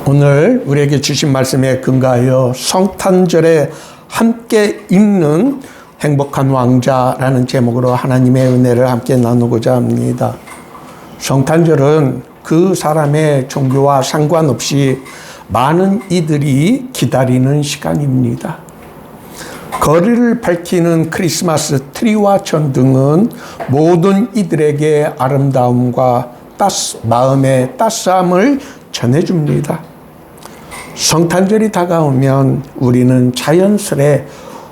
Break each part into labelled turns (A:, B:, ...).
A: 오늘 우리에게 주신 말씀에 근거하여 성탄절에 함께 읽는 행복한 왕자라는 제목으로 하나님의 은혜를 함께 나누고자 합니다. 성탄절은 그 사람의 종교와 상관없이 많은 이들이 기다리는 시간입니다. 거리를 밝히는 크리스마스 트리와 전등은 모든 이들에게 아름다움과 마음의 따스함을 전해줍니다. 성탄절이 다가오면 우리는 자연스레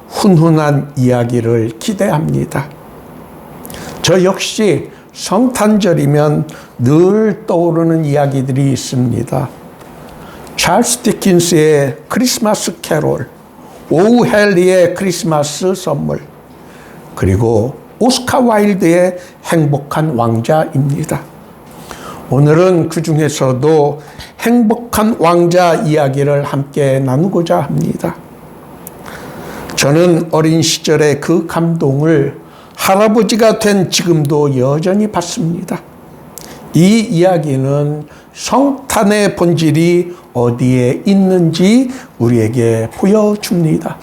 A: 훈훈한 이야기를 기대합니다. 저 역시 성탄절이면 늘 떠오르는 이야기들이 있습니다. 찰스 디킨스의 크리스마스 캐롤, 오우 헨리의 크리스마스 선물, 그리고 오스카 와일드의 행복한 왕자입니다. 오늘은 그 중에서도 행복한 왕자 이야기를 함께 나누고자 합니다. 저는 어린 시절의 그 감동을 할아버지가 된 지금도 여전히 받습니다. 이 이야기는 성탄의 본질이 어디에 있는지 우리에게 보여줍니다.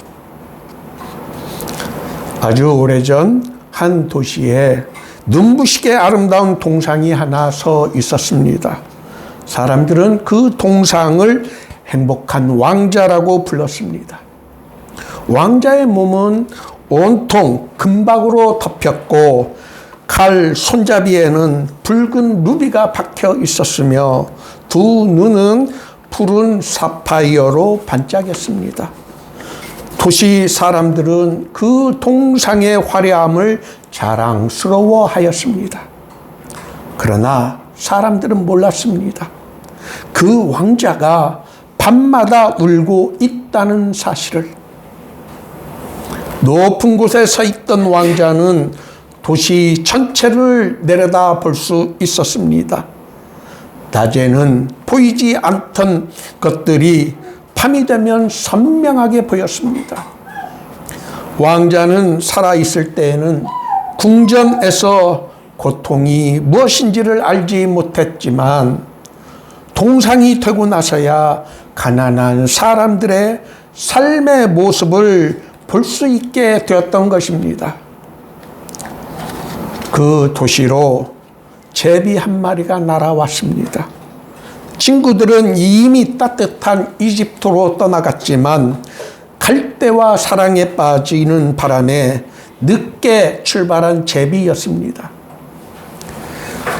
A: 아주 오래전 한 도시에 눈부시게 아름다운 동상이 하나 서 있었습니다. 사람들은 그 동상을 행복한 왕자라고 불렀습니다. 왕자의 몸은 온통 금박으로 덮였고 칼 손잡이에는 붉은 루비가 박혀 있었으며 두 눈은 푸른 사파이어로 반짝였습니다. 도시 사람들은 그 동상의 화려함을 자랑스러워하였습니다. 그러나 사람들은 몰랐습니다. 그 왕자가 밤마다 울고 있다는 사실을. 높은 곳에 서 있던 왕자는 도시 전체를 내려다 볼 수 있었습니다. 낮에는 보이지 않던 것들이 밤이 되면 선명하게 보였습니다. 왕자는 살아있을 때에는 궁전에서 고통이 무엇인지를 알지 못했지만 동상이 되고 나서야 가난한 사람들의 삶의 모습을 볼 수 있게 되었던 것입니다. 그 도시로 제비 한 마리가 날아왔습니다. 친구들은 이미 따뜻한 이집트로 떠나갔지만 갈대와 사랑에 빠지는 바람에 늦게 출발한 제비였습니다.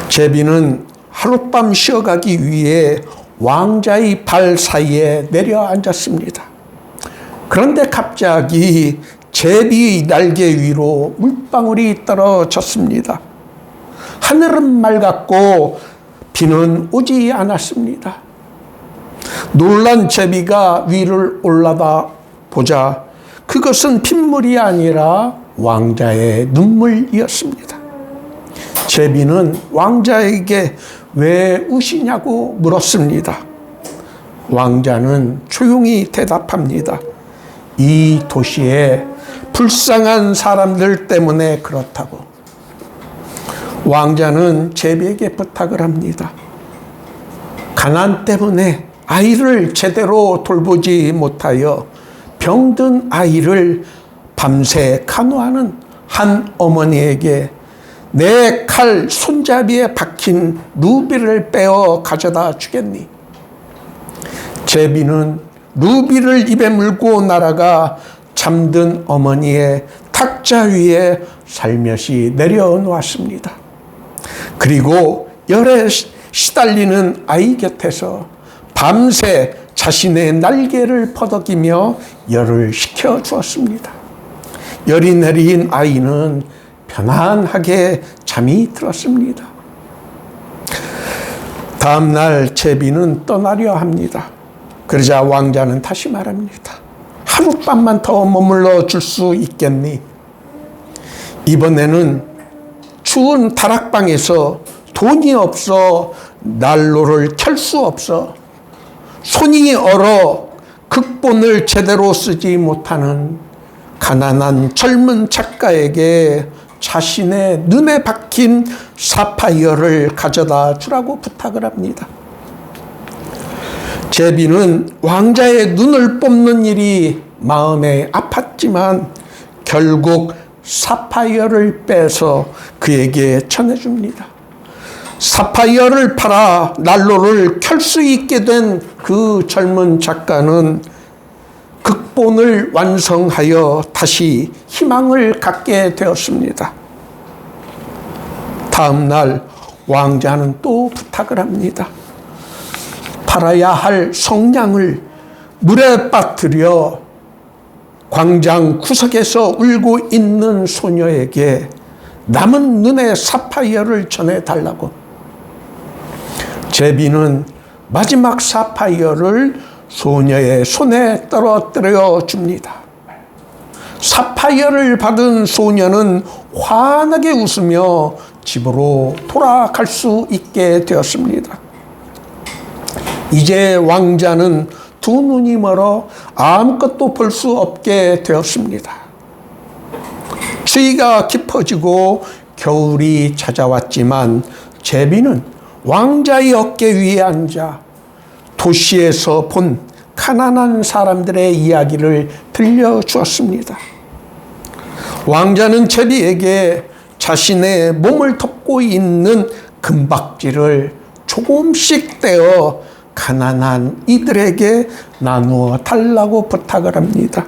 A: 제비는 하룻밤 쉬어가기 위해 왕자의 발 사이에 내려앉았습니다. 그런데 갑자기 제비의 날개 위로 물방울이 떨어졌습니다. 하늘은 맑았고 비는 오지 않았습니다. 놀란 제비가 위를 올라다 보자 그것은 핏물이 아니라 왕자의 눈물이었습니다. 제비는 왕자에게 왜 우시냐고 물었습니다. 왕자는 조용히 대답합니다. 이 도시에 불쌍한 사람들 때문에 그렇다고. 왕자는 제비에게 부탁을 합니다. 가난 때문에 아이를 제대로 돌보지 못하여 병든 아이를 밤새 간호하는 한 어머니에게 내 칼 손잡이에 박힌 루비를 빼어 가져다 주겠니? 제비는 루비를 입에 물고 날아가 잠든 어머니의 탁자 위에 살며시 내려놓았습니다. 그리고 열에 시달리는 아이 곁에서 밤새 자신의 날개를 퍼덕이며 열을 식혀주었습니다. 열이 내린 아이는 편안하게 잠이 들었습니다. 다음 날 제비는 떠나려 합니다. 그러자 왕자는 다시 말합니다. 하룻밤만 더 머물러 줄 수 있겠니? 이번에는 추운 다락방에서 돈이 없어 난로를 켤 수 없어 손이 얼어 극본을 제대로 쓰지 못하는 가난한 젊은 작가에게 자신의 눈에 박힌 사파이어를 가져다 주라고 부탁을 합니다. 제비는 왕자의 눈을 뽑는 일이 마음에 아팠지만 결국 사파이어를 빼서 그에게 전해줍니다. 사파이어를 팔아 난로를 켤 수 있게 된 그 젊은 작가는 극본을 완성하여 다시 희망을 갖게 되었습니다. 다음 날 왕자는 또 부탁을 합니다. 팔아야 할 성냥을 물에 빠뜨려 광장 구석에서 울고 있는 소녀에게 남은 눈의 사파이어를 전해달라고. 제비는 마지막 사파이어를 소녀의 손에 떨어뜨려 줍니다. 사파이어를 받은 소녀는 환하게 웃으며 집으로 돌아갈 수 있게 되었습니다. 이제 왕자는 두 눈이 멀어 아무것도 볼 수 없게 되었습니다. 추위가 깊어지고 겨울이 찾아왔지만 제비는 왕자의 어깨 위에 앉아 도시에서 본 가난한 사람들의 이야기를 들려주었습니다. 왕자는 제비에게 자신의 몸을 덮고 있는 금박지를 조금씩 떼어 가난한 이들에게 나누어 달라고 부탁을 합니다.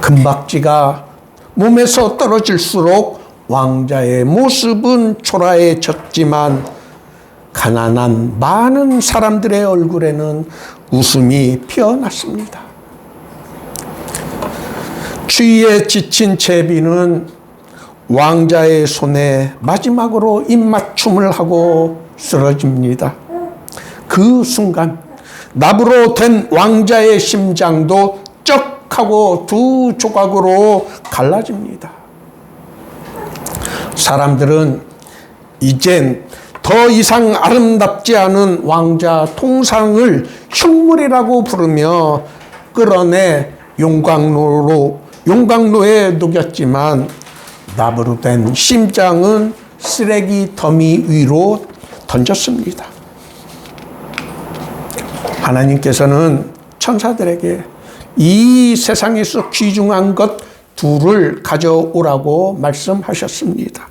A: 금박지가 몸에서 떨어질수록 왕자의 모습은 초라해졌지만 가난한 많은 사람들의 얼굴에는 웃음이 피어났습니다. 추위에 지친 제비는 왕자의 손에 마지막으로 입맞춤을 하고 쓰러집니다. 그 순간 나무로 된 왕자의 심장도 쩍 하고 두 조각으로 갈라집니다. 사람들은 이젠 더 이상 아름답지 않은 왕자 통상을 흉물이라고 부르며 끌어내 용광로에 녹였지만 나무로 된 심장은 쓰레기 더미 위로 던졌습니다. 하나님께서는 천사들에게 이 세상에서 귀중한 것 둘을 가져오라고 말씀하셨습니다.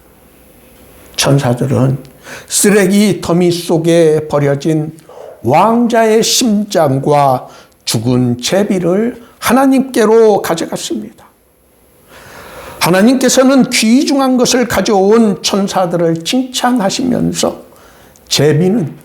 A: 천사들은 쓰레기 더미 속에 버려진 왕자의 심장과 죽은 제비를 하나님께로 가져갔습니다. 하나님께서는 귀중한 것을 가져온 천사들을 칭찬하시면서 제비는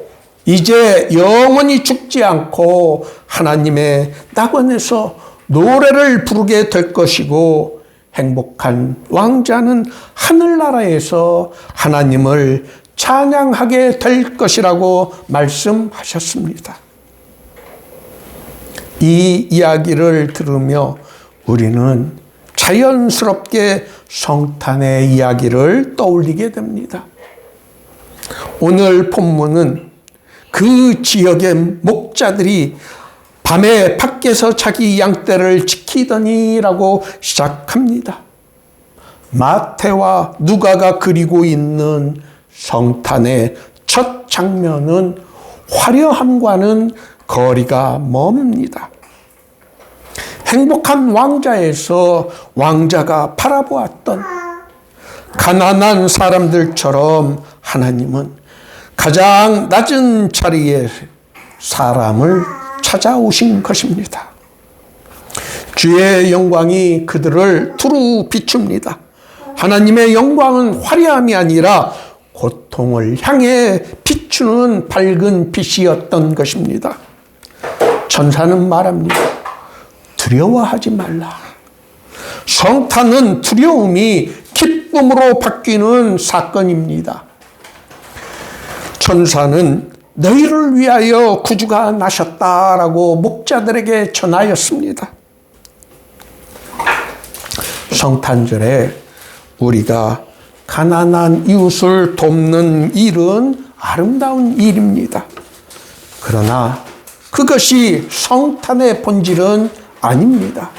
A: 이제 영원히 죽지 않고 하나님의 낙원에서 노래를 부르게 될 것이고 행복한 왕자는 하늘나라에서 하나님을 찬양하게 될 것이라고 말씀하셨습니다. 이 이야기를 들으며 우리는 자연스럽게 성탄의 이야기를 떠올리게 됩니다. 오늘 본문은 그 지역의 목자들이 밤에 밖에서 자기 양떼를 지키더니라고 시작합니다. 마태와 누가가 그리고 있는 성탄의 첫 장면은 화려함과는 거리가 멉니다. 행복한 왕자에서 왕자가 바라보았던 가난한 사람들처럼 하나님은 가장 낮은 자리에 사람을 찾아오신 것입니다. 주의 영광이 그들을 두루 비춥니다. 하나님의 영광은 화려함이 아니라 고통을 향해 비추는 밝은 빛이었던 것입니다. 천사는 말합니다. 두려워하지 말라. 성탄은 두려움이 기쁨으로 바뀌는 사건입니다. 천사는 너희를 위하여 구주가 나셨다라고 목자들에게 전하였습니다. 성탄절에 우리가 가난한 이웃을 돕는 일은 아름다운 일입니다. 그러나 그것이 성탄의 본질은 아닙니다.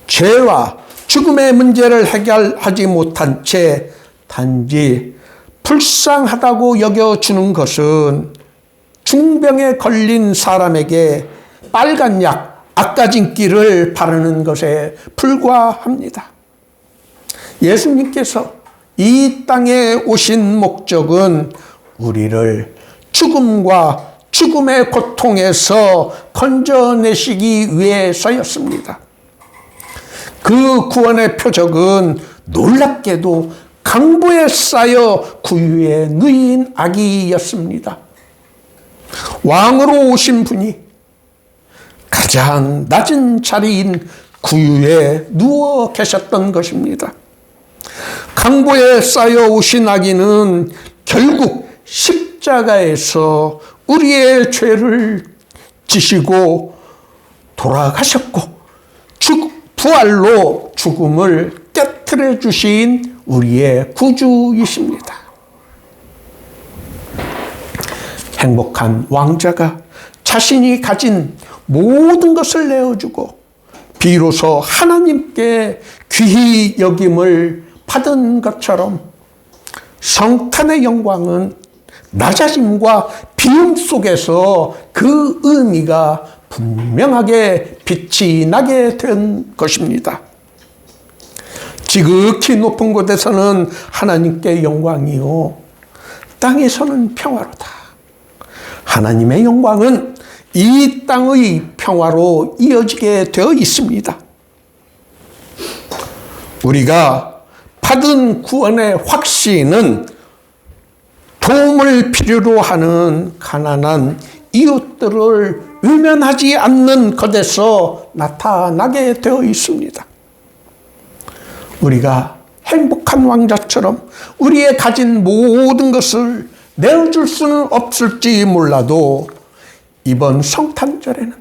A: 죄와 죽음의 문제를 해결하지 못한 채 단지 불쌍하다고 여겨주는 것은 중병에 걸린 사람에게 빨간 약, 악가진기를 바르는 것에 불과합니다. 예수님께서 이 땅에 오신 목적은 우리를 죽음과 죽음의 고통에서 건져내시기 위해서였습니다. 그 구원의 표적은 놀랍게도 강보에 쌓여 구유에 누인 아기였습니다. 왕으로 오신 분이 가장 낮은 자리인 구유에 누워 계셨던 것입니다. 강보에 쌓여 오신 아기는 결국 십자가에서 우리의 죄를 지시고 돌아가셨고 부활로 죽음을 깨트려 주신 우리의 구주이십니다. 행복한 왕자가 자신이 가진 모든 것을 내어주고 비로소 하나님께 귀히 여김을 받은 것처럼 성탄의 영광은 낮아짐과 비움 속에서 그 의미가 분명하게 빛이 나게 된 것입니다. 지극히 높은 곳에서는 하나님께 영광이요, 땅에서는 평화로다. 하나님의 영광은 이 땅의 평화로 이어지게 되어 있습니다. 우리가 받은 구원의 확신은 도움을 필요로 하는 가난한 이웃들을 외면하지 않는 것에서 나타나게 되어 있습니다. 우리가 행복한 왕자처럼 우리의 가진 모든 것을 내어줄 수는 없을지 몰라도 이번 성탄절에는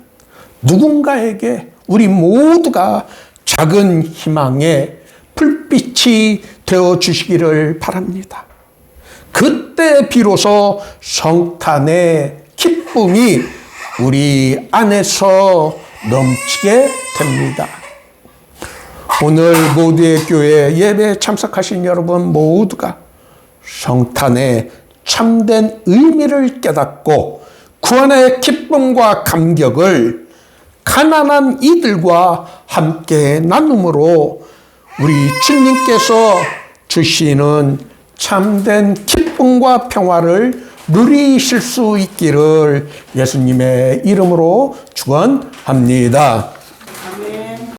A: 누군가에게 우리 모두가 작은 희망의 불빛이 되어 주시기를 바랍니다. 그때 비로소 성탄의 기쁨이 우리 안에서 넘치게 됩니다. 오늘 모두의 교회 예배에 참석하신 여러분 모두가 성탄의 참된 의미를 깨닫고 구원의 기쁨과 감격을 가난한 이들과 함께 나눔으로 우리 주님께서 주시는 참된 기쁨과 평화를 누리실 수 있기를 예수님의 이름으로 축원합니다.